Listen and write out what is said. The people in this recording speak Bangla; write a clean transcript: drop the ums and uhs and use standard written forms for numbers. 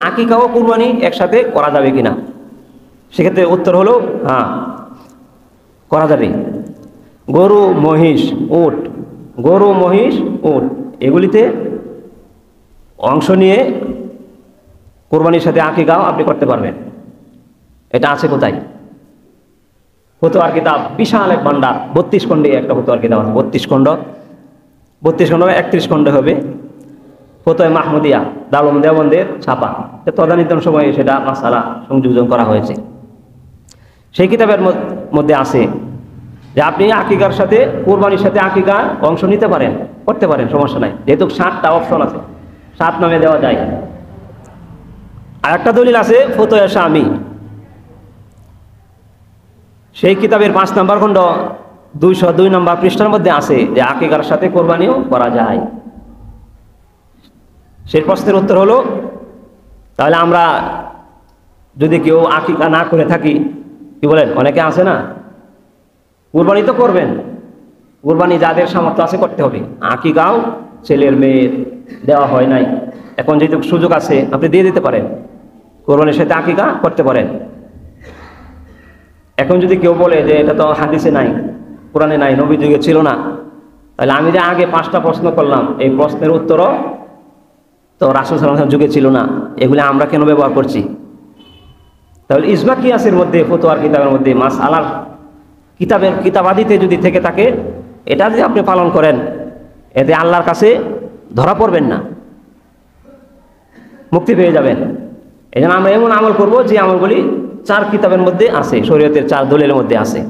আকিকা ও কুরবানি একসাথে করা যাবে কিনা, সেক্ষেত্রে উত্তর হলো হ্যাঁ, করা যাবে। গরু মহিষ উট, গরু মহিষ উট এগুলিতে অংশ নিয়ে কোরবানির সাথে আকিকাও আপনি করতে পারবেন। এটা আছে কোথায়? ফতোয়ার কিতাব, বিশাল এক ভান্ডার, 32 খণ্ডে একটা ফতোয়ার কিতাব আছে। 32 খণ্ড 31 খণ্ড হবে। ফতোয়া মাহমুদিয়া, দারুল দেওবন্দের ছাপা, তদানীন্তন সময়ে সেটা মাসালা সংযোজন করা হয়েছে। সেই কিতাবের মধ্যে আছে যে আপনি আকিকার সাথে, কোরবানির সাথে আকিকার অংশ নিতে পারেন, করতে পারেন, সমস্যা নাই, যেহেতু 7টা অপশন আছে, 7 নামে দেওয়া যায়। আর একটা দলিল আছে ফতোয়া শামী, সেই কিতাবের 5 নম্বর খণ্ড 202 নম্বর পৃষ্ঠার মধ্যে আছে যে আকিকার সাথে কোরবানিও করা যায়। সেই প্রশ্নের উত্তর হলো, তাহলে আমরা যদি কেউ আকিকা না করে থাকি, কি বলেন, অনেকে আছে না, কুরবানি তো করবেন, কুরবানি যাদের সামর্থ্য আছে করতে হবে। আকিকাও ছেলের মেয়ের দেওয়া হয় নাই, এখন যেহেতু সুযোগ আছে আপনি দিয়ে দিতে পারেন, কুরবানির সাথে আকিকা করতে পারেন। এখন যদি কেউ বলে যে এটা তো হাদিসে নাই, কোরআনে নাই, নবী যুগে ছিল না, তাহলে আমি যে আগে 5টা প্রশ্ন করলাম, এই প্রশ্নের উত্তরও তো রাসূল সাল্লাল্লাহু আলাইহি ওয়াসাল্লাম যুগে ছিল না, এগুলি আমরা কেন ব্যবহার করছি? তাহলে ইজমা কিয়াসের মধ্যে, ফতোয়ার কিতাবের মধ্যে, মাসআলার কিতাবাদিতে যদি থেকে থাকে, এটা যদি আপনি পালন করেন, এতে আল্লাহর কাছে ধরা পড়বেন না, মুক্তি পেয়ে যাবেন। এই জন্য আমরা এমন আমল করবো যে আমলগুলি 4 কিতাবের মধ্যে আছে, শরীয়তের 4 দলিলের মধ্যে আছে।